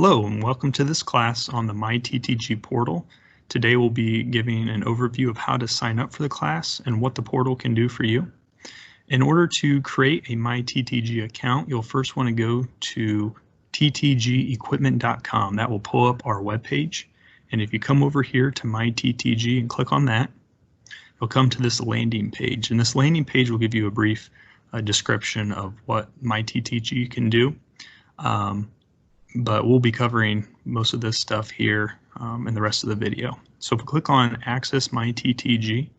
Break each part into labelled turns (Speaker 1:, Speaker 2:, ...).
Speaker 1: Hello and welcome to this class on the MyTTG portal. Today we'll be giving an overview of how to sign up for the class and what the portal can do for you. In order to create a MyTTG account, you'll first want to go to ttgequipment.com. That will pull up our webpage. And if you come over here to MyTTG and click on that, you'll come to this landing page. And this landing page will give you a brief description of what MyTTG can do. But we'll be covering most of this stuff here in the rest of the video. So if we click on Access MyTTG,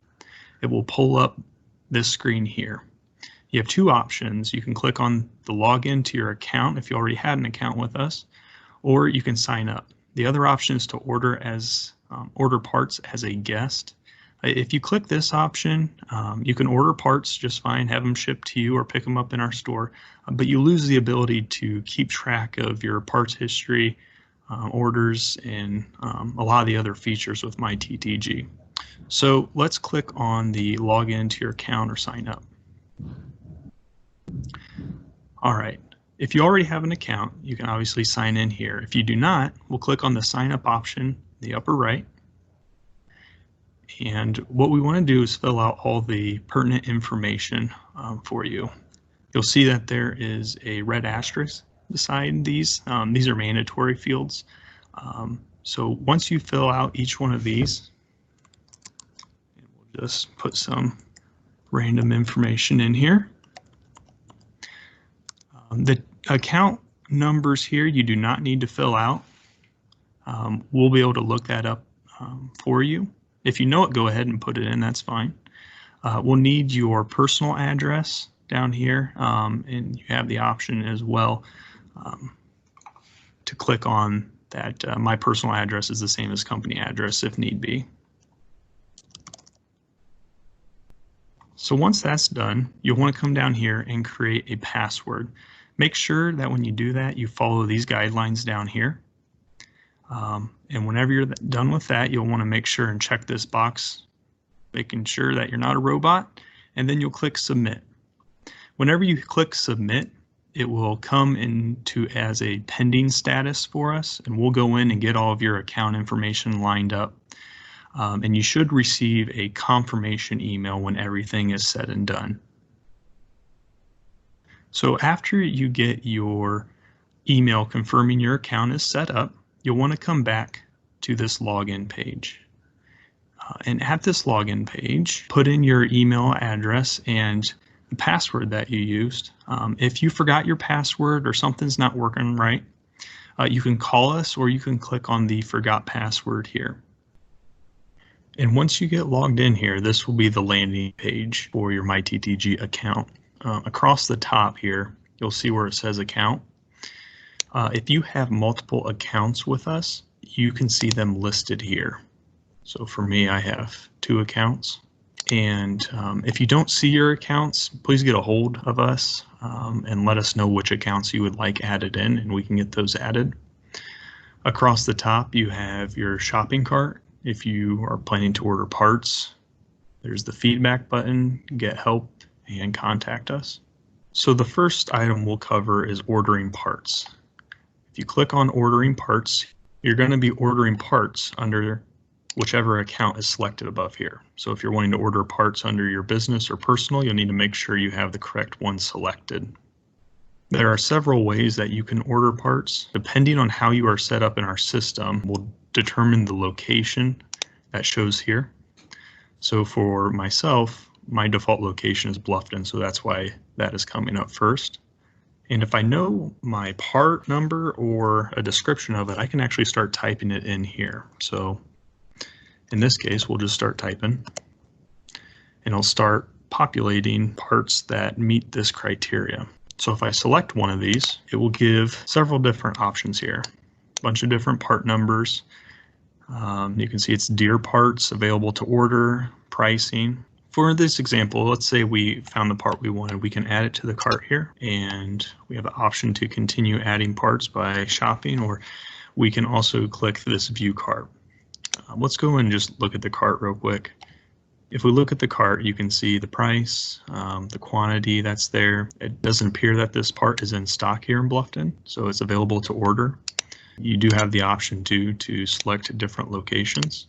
Speaker 1: it will pull up this screen here. You have two options. You can click on the login to your account if you already had an account with us, or you can sign up. The other option is to order parts as a guest. If you click this option, you can order parts just fine, have them shipped to you or pick them up in our store, but you lose the ability to keep track of your parts history, orders, and a lot of the other features with MyTTG. So let's click on the login to your account or sign up. All right, if you already have an account, you can obviously sign in here. If you do not, we'll click on the sign up option in the upper right. And what we want to do is fill out all the pertinent information for you. You'll see that there is a red asterisk beside these. These are mandatory fields. So once you fill out each one of these, we'll just put some random information in here. The account numbers here you do not need to fill out. We'll be able to look that up for you. If you know it, go ahead and put it in, that's fine. We'll need your personal address down here, and you have the option as well to click on that. My personal address is the same as company address if need be. So once that's done, you'll want to come down here and create a password. Make sure that when you do that, you follow these guidelines down here. And whenever you're done with that, you'll want to make sure and check this box, making sure that you're not a robot, and then you'll click submit. Whenever you click submit, it will come into as a pending status for us, and we'll go in and get all of your account information lined up. And you should receive a confirmation email when everything is said and done. So after you get your email confirming your account is set up, you'll want to come back to this login page. And at this login page, put in your email address and the password that you used. If you forgot your password or something's not working right, you can call us or you can click on the forgot password here. And once you get logged in here, this will be the landing page for your MyTTG account. Across the top here, you'll see where it says account. If you have multiple accounts with us, you can see them listed here. So for me, I have 2 accounts. And if you don't see your accounts, please get a hold of us and let us know which accounts you would like added in, and we can get those added. Across the top, you have your shopping cart. If you are planning to order parts, there's the feedback button, get help, and contact us. So the first item we'll cover is ordering parts. If you click on ordering parts, you're going to be ordering parts under whichever account is selected above here. So if you're wanting to order parts under your business or personal, you'll need to make sure you have the correct one selected. There are several ways that you can order parts. Depending on how you are set up in our system, will determine the location that shows here. So for myself, my default location is Bluffton, so that's why that is coming up first. And if I know my part number or a description of it, I can actually start typing it in here. So in this case, we'll just start typing, and it'll start populating parts that meet this criteria. So if I select one of these, it will give several different options here, a bunch of different part numbers. You can see it's Deere parts available to order, pricing. For this example, let's say we found the part we wanted. We can add it to the cart here, and we have the option to continue adding parts by shopping, or we can also click this view cart. Let's go and just look at the cart real quick. If we look at the cart, you can see the price, the quantity that's there. It doesn't appear that this part is in stock here in Bluffton, so it's available to order. You do have the option to select different locations,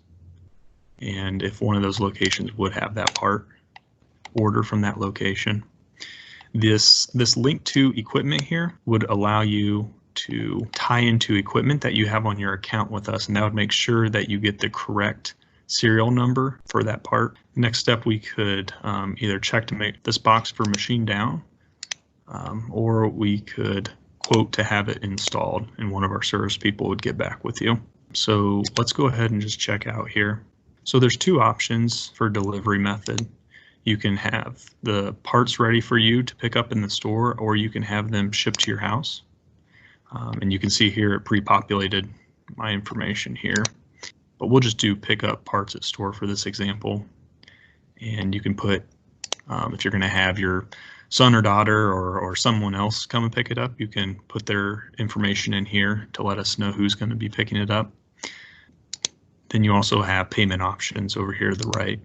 Speaker 1: and if one of those locations would have that part, order from that location. This link to equipment here would allow you to tie into equipment that you have on your account with us, and that would make sure that you get the correct serial number for that part. Next step, we could either check to make this box for machine down, or we could quote to have it installed, and one of our service people would get back with you. So let's go ahead and just check out here. So there's two options for delivery method. You can have the parts ready for you to pick up in the store, or you can have them shipped to your house. And you can see here it pre-populated my information here, but we'll just do pick up parts at store for this example. And you can put, if you're going to have your son or daughter or someone else come and pick it up, you can put their information in here to let us know who's going to be picking it up. Then you also have payment options over here to the right.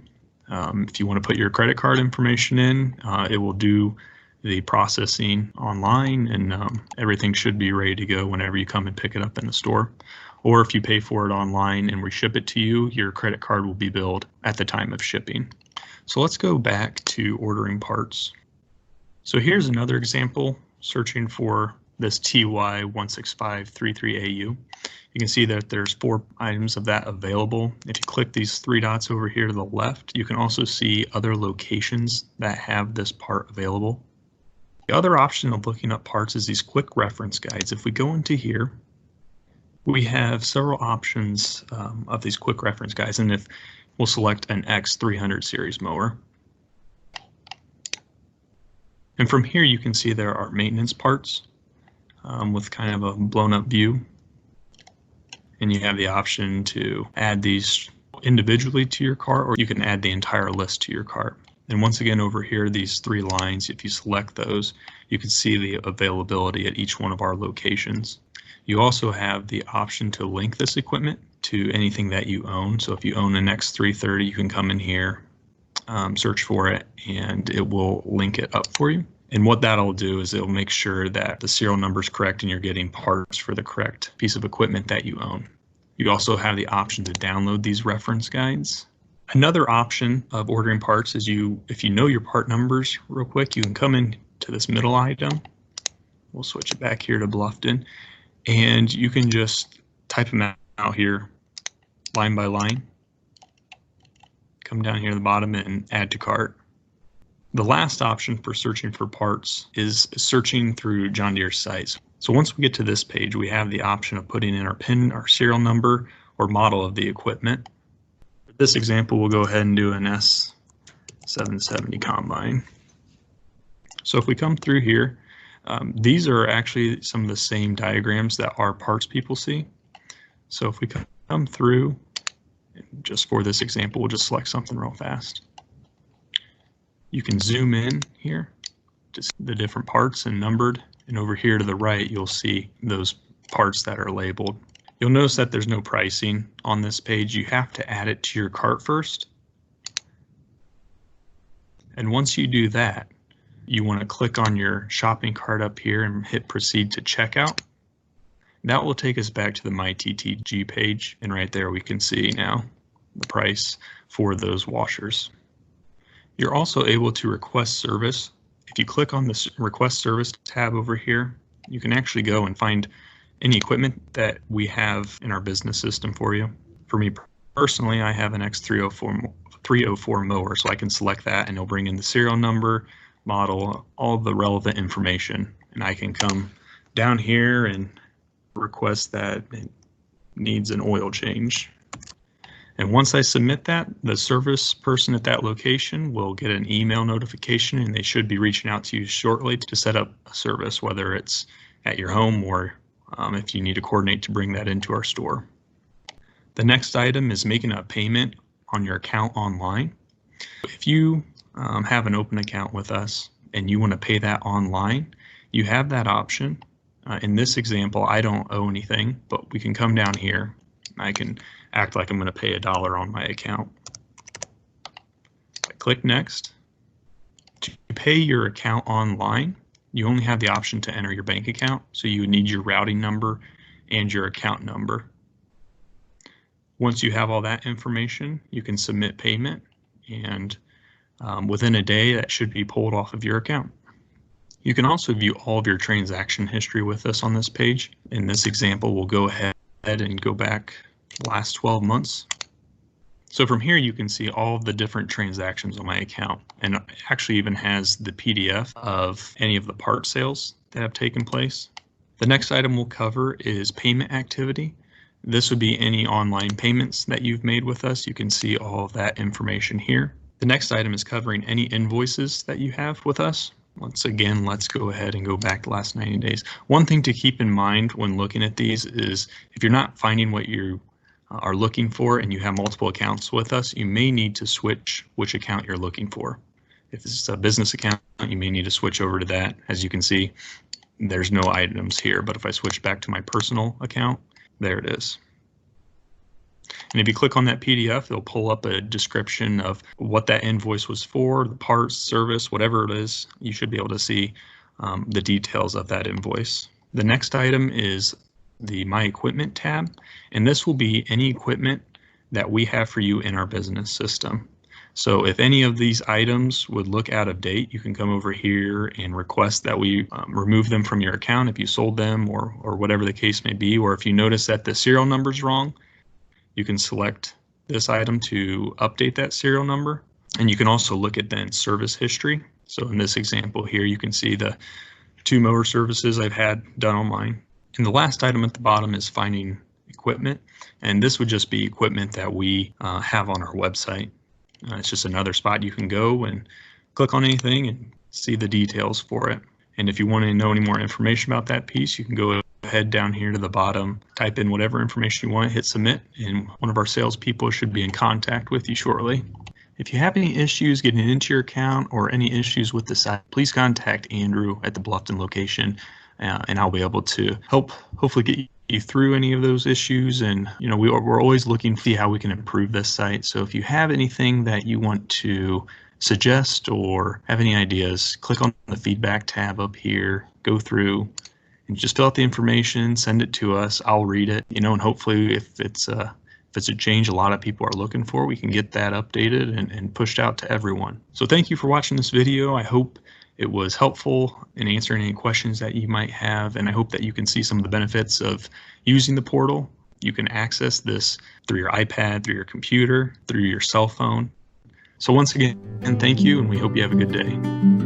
Speaker 1: If you want to put your credit card information in, it will do the processing online, and everything should be ready to go whenever you come and pick it up in the store. Or if you pay for it online and we ship it to you, your credit card will be billed at the time of shipping. So let's go back to ordering parts. So here's another example, searching for this TY16533AU. You can see that there's 4 items of that available. If you click these 3 dots over here to the left, you can also see other locations that have this part available. The other option of looking up parts is these quick reference guides. If we go into here, we have several options of these quick reference guides, and if we'll select an X300 series mower. And from here you can see there are maintenance parts with kind of a blown up view. And you have the option to add these individually to your cart, or you can add the entire list to your cart. And once again over here, these 3 lines, if you select those, you can see the availability at each one of our locations. You also have the option to link this equipment to anything that you own. So if you own an X330, you can come in here, search for it, and it will link it up for you. And what that'll do is it'll make sure that the serial number is correct and you're getting parts for the correct piece of equipment that you own. You also have the option to download these reference guides. Another option of ordering parts is if you know your part numbers real quick, you can come in to this middle item. We'll switch it back here to Bluffton, and you can just type them out here line by line. Come down here to the bottom and add to cart. The last option for searching for parts is searching through John Deere's sites. So once we get to this page, we have the option of putting in our PIN, our serial number, or model of the equipment. For this example, we'll go ahead and do an S770 combine. So if we come through here, these are actually some of the same diagrams that our parts people see. So if we come through, just for this example, we'll just select something real fast. You can zoom in here to see the different parts and numbered, and over here to the right you'll see those parts that are labeled. You'll notice that there's no pricing on this page. You have to add it to your cart first, and once you do that, you want to click on your shopping cart up here and hit proceed to checkout. That will take us back to the MyTTG page, and right there we can see now the price for those washers. You're also able to request service. If you click on this request service tab over here, you can actually go and find any equipment that we have in our business system for you. For me personally, I have an X304 mower, so I can select that and it'll bring in the serial number, model, all the relevant information, and I can come down here and request that it needs an oil change. And once I submit that, the service person at that location will get an email notification, and they should be reaching out to you shortly to set up a service, whether it's at your home or if you need to coordinate to bring that into our store. The next item is making a payment on your account online. If you have an open account with us and you want to pay that online, you have that option. In this example, I don't owe anything, but we can come down here. I can act like I'm going to pay $1 on my account. I click next. To pay your account online, you only have the option to enter your bank account, so you would need your routing number and your account number. Once you have all that information, you can submit payment, and within a day that should be pulled off of your account. You can also view all of your transaction history with us on this page. In this example, we'll go ahead and go back the last 12 months. So from here, you can see all of the different transactions on my account, and it actually even has the PDF of any of the part sales that have taken place. The next item we'll cover is payment activity. This would be any online payments that you've made with us. You can see all of that information here. The next item is covering any invoices that you have with us. Once again, let's go ahead and go back the last 90 days. One thing to keep in mind when looking at these is if you're not finding what you are looking for and you have multiple accounts with us, you may need to switch which account you're looking for. If it's a business account, you may need to switch over to that. As you can see, there's no items here, but if I switch back to my personal account, there it is. And if you click on that PDF, it'll pull up a description of what that invoice was for, the parts, service, whatever it is. You should be able to see the details of that invoice. The next item is the My Equipment tab, and this will be any equipment that we have for you in our business system. So if any of these items would look out of date, you can come over here and request that we remove them from your account if you sold them or whatever the case may be, or if you notice that the serial number is wrong, you can select this item to update that serial number. And you can also look at then service history. So in this example here, you can see the 2 mower services I've had done on mine. And the last item at the bottom is finding equipment. And this would just be equipment that we have on our website. It's just another spot you can go and click on anything and see the details for it. And if you want to know any more information about that piece, you can go ahead down here to the bottom, type in whatever information you want, hit submit, and one of our salespeople should be in contact with you shortly. If you have any issues getting into your account or any issues with the site, please contact Andrew at the Bluffton location, and I'll be able to hopefully get you through any of those issues. And we're always looking to see how we can improve this site. So if you have anything that you want to suggest or have any ideas, click on the feedback tab up here, go through and just fill out the information, send it to us. I'll read it, and hopefully if it's a change a lot of people are looking for, we can get that updated and pushed out to everyone. So thank you for watching this video. I hope it was helpful in answering any questions that you might have, and I hope that you can see some of the benefits of using the portal. You can access this through your iPad, through your computer, through your cell phone. So once again, thank you, and we hope you have a good day.